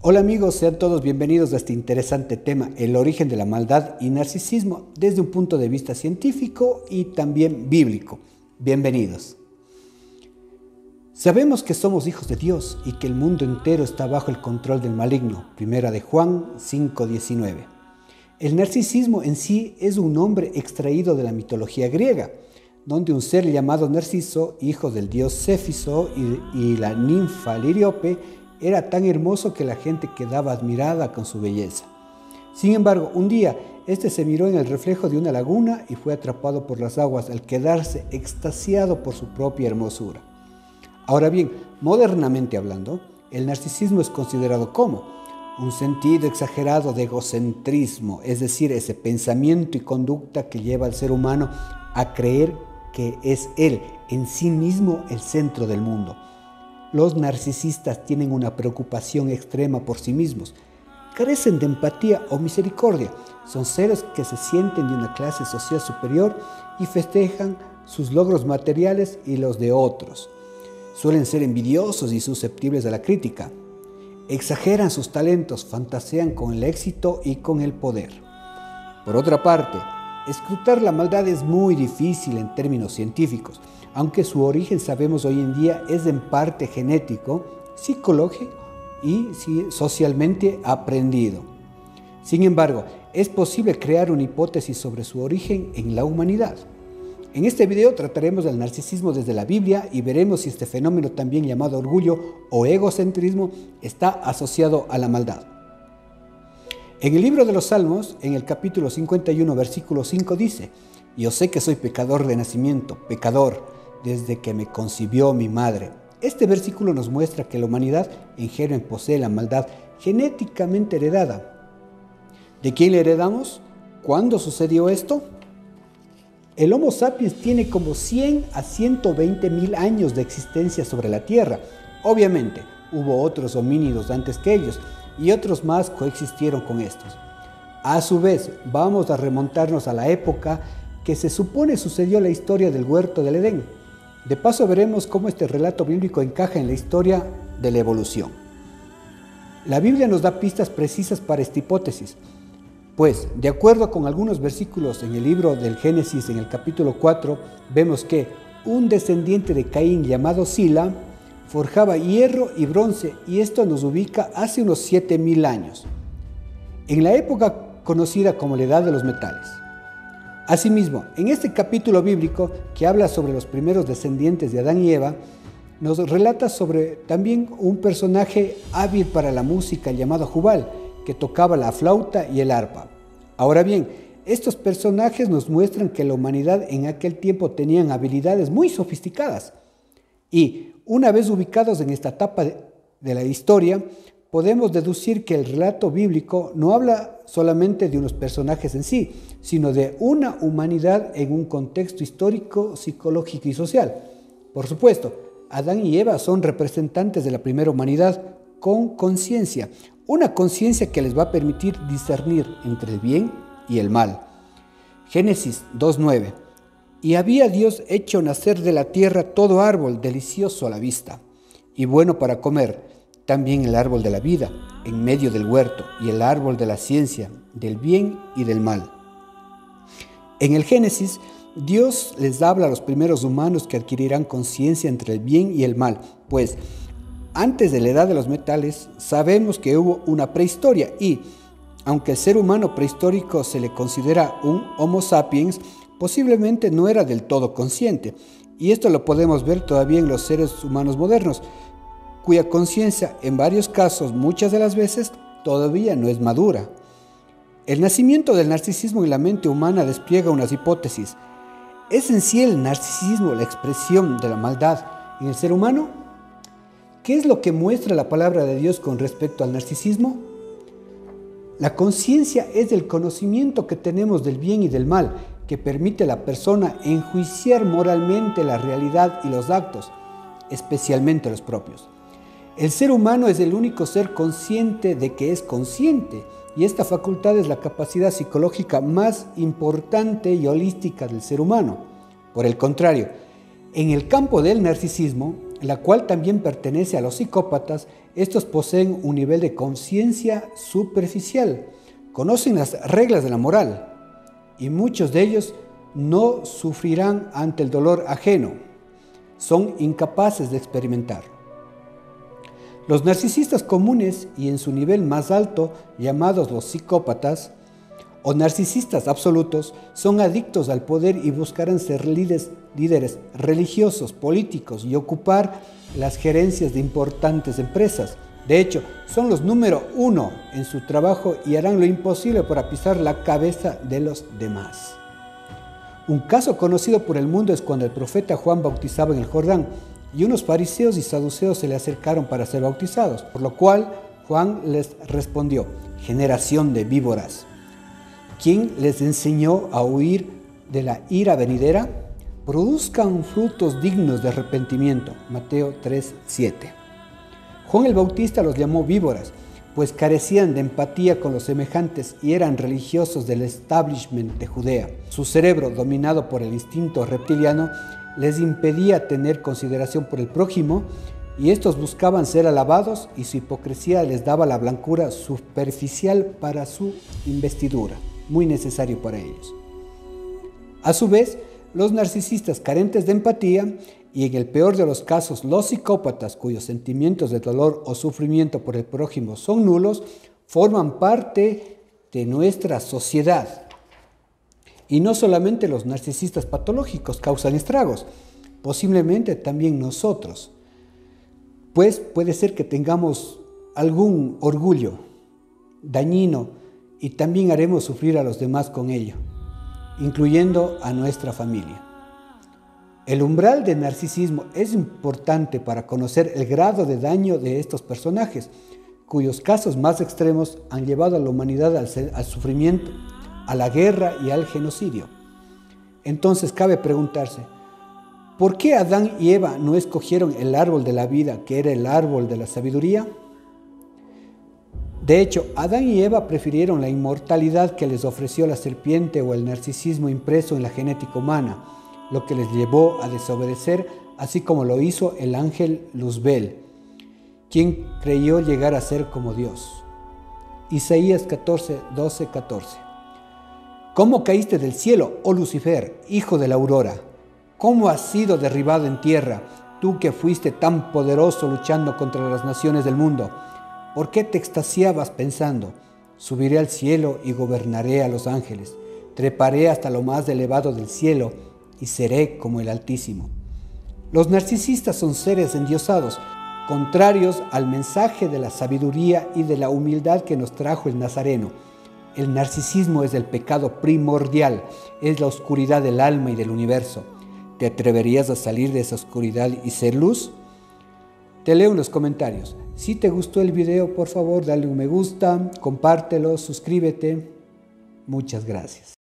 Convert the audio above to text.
Hola amigos, sean todos bienvenidos a este interesante tema, el origen de la maldad y narcisismo desde un punto de vista científico y también bíblico. Bienvenidos. Sabemos que somos hijos de Dios y que el mundo entero está bajo el control del maligno. Primera de Juan 5:19. El narcisismo en sí es un nombre extraído de la mitología griega, donde un ser llamado Narciso, hijo del dios Céfiso y la ninfa Liriope, era tan hermoso que la gente quedaba admirada con su belleza. Sin embargo, un día, este se miró en el reflejo de una laguna y fue atrapado por las aguas al quedarse extasiado por su propia hermosura. Ahora bien, modernamente hablando, el narcisismo es considerado como un sentido exagerado de egocentrismo, es decir, ese pensamiento y conducta que lleva al ser humano a creer que es él, en sí mismo, el centro del mundo. Los narcisistas tienen una preocupación extrema por sí mismos, carecen de empatía o misericordia, son seres que se sienten de una clase social superior y festejan sus logros materiales y los de otros. Suelen ser envidiosos y susceptibles a la crítica. Exageran sus talentos, fantasean con el éxito y con el poder. Por otra parte, escrutar la maldad es muy difícil en términos científicos, aunque su origen sabemos hoy en día es en parte genético, psicológico y socialmente aprendido. Sin embargo, es posible crear una hipótesis sobre su origen en la humanidad. En este video trataremos del narcisismo desde la Biblia y veremos si este fenómeno, también llamado orgullo o egocentrismo, está asociado a la maldad. En el libro de los Salmos, en el capítulo 51, versículo 5 dice: «Yo sé que soy pecador de nacimiento, pecador, desde que me concibió mi madre». Este versículo nos muestra que la humanidad en germen posee la maldad genéticamente heredada. ¿De quién le heredamos? ¿Cuándo sucedió esto? El Homo sapiens tiene como 100 a 120 mil años de existencia sobre la Tierra. Obviamente, hubo otros homínidos antes que ellos y otros más coexistieron con estos. A su vez, vamos a remontarnos a la época que se supone sucedió la historia del huerto del Edén. De paso veremos cómo este relato bíblico encaja en la historia de la evolución. La Biblia nos da pistas precisas para esta hipótesis. Pues, de acuerdo con algunos versículos en el libro del Génesis, en el capítulo 4, vemos que un descendiente de Caín llamado Sila forjaba hierro y bronce, y esto nos ubica hace unos 7000 años, en la época conocida como la Edad de los Metales. Asimismo, en este capítulo bíblico que habla sobre los primeros descendientes de Adán y Eva, nos relata sobre también un personaje hábil para la música llamado Jubal, que tocaba la flauta y el arpa. Ahora bien, estos personajes nos muestran que la humanidad en aquel tiempo tenían habilidades muy sofisticadas. Y una vez ubicados en esta etapa de la historia, podemos deducir que el relato bíblico no habla solamente de unos personajes en sí, sino de una humanidad en un contexto histórico, psicológico y social. Por supuesto, Adán y Eva son representantes de la primera humanidad con conciencia, una conciencia que les va a permitir discernir entre el bien y el mal. Génesis 2:9. «Y había Dios hecho nacer de la tierra todo árbol delicioso a la vista, y bueno para comer, también el árbol de la vida en medio del huerto, y el árbol de la ciencia, del bien y del mal». En el Génesis, Dios les habla a los primeros humanos que adquirirán conciencia entre el bien y el mal, pues antes de la Edad de los Metales sabemos que hubo una prehistoria y, aunque el ser humano prehistórico se le considera un Homo sapiens, posiblemente no era del todo consciente. Y esto lo podemos ver todavía en los seres humanos modernos, cuya conciencia en varios casos, muchas de las veces, todavía no es madura. El nacimiento del narcisismo en la mente humana despliega unas hipótesis. ¿Es en sí el narcisismo la expresión de la maldad en el ser humano? ¿Qué es lo que muestra la palabra de Dios con respecto al narcisismo? La conciencia es el conocimiento que tenemos del bien y del mal, que permite a la persona enjuiciar moralmente la realidad y los actos, especialmente los propios. El ser humano es el único ser consciente de que es consciente, y esta facultad es la capacidad psicológica más importante y holística del ser humano. Por el contrario, en el campo del narcisismo, la cual también pertenece a los psicópatas, estos poseen un nivel de conciencia superficial, conocen las reglas de la moral y muchos de ellos no sufrirán ante el dolor ajeno, son incapaces de experimentar. Los narcisistas comunes y en su nivel más alto, llamados los psicópatas o narcisistas absolutos, son adictos al poder y buscarán ser líderes religiosos, políticos y ocupar las gerencias de importantes empresas. De hecho, son los número 1 en su trabajo y harán lo imposible para pisar la cabeza de los demás. Un caso conocido por el mundo es cuando el profeta Juan bautizaba en el Jordán y unos fariseos y saduceos se le acercaron para ser bautizados, por lo cual Juan les respondió: generación de víboras, ¿quién les enseñó a huir de la ira venidera? Produzcan frutos dignos de arrepentimiento. Mateo 3:7. Juan el Bautista los llamó víboras, pues carecían de empatía con los semejantes y eran religiosos del establishment de Judea. Su cerebro, dominado por el instinto reptiliano, les impedía tener consideración por el prójimo y estos buscaban ser alabados y su hipocresía les daba la blancura superficial para su investidura, muy necesario para ellos. A su vez, los narcisistas carentes de empatía y en el peor de los casos los psicópatas cuyos sentimientos de dolor o sufrimiento por el prójimo son nulos, forman parte de nuestra sociedad. Y no solamente los narcisistas patológicos causan estragos, posiblemente también nosotros, pues puede ser que tengamos algún orgullo dañino y también haremos sufrir a los demás con ello, incluyendo a nuestra familia. El umbral de narcisismo es importante para conocer el grado de daño de estos personajes, cuyos casos más extremos han llevado a la humanidad al sufrimiento, a la guerra y al genocidio. Entonces cabe preguntarse, ¿por qué Adán y Eva no escogieron el árbol de la vida, que era el árbol de la sabiduría? De hecho, Adán y Eva prefirieron la inmortalidad que les ofreció la serpiente o el narcisismo impreso en la genética humana, lo que les llevó a desobedecer, así como lo hizo el ángel Luzbel, quien creyó llegar a ser como Dios. Isaías 14. ¿Cómo caíste del cielo, oh Lucifer, hijo de la aurora? ¿Cómo has sido derribado en tierra, tú que fuiste tan poderoso luchando contra las naciones del mundo? ¿Por qué te extasiabas pensando? Subiré al cielo y gobernaré a los ángeles, treparé hasta lo más elevado del cielo y seré como el Altísimo. Los narcisistas son seres endiosados, contrarios al mensaje de la sabiduría y de la humildad que nos trajo el Nazareno. El narcisismo es el pecado primordial, es la oscuridad del alma y del universo. ¿Te atreverías a salir de esa oscuridad y ser luz? Te leo en los comentarios. Si te gustó el video, por favor, dale un me gusta, compártelo, suscríbete. Muchas gracias.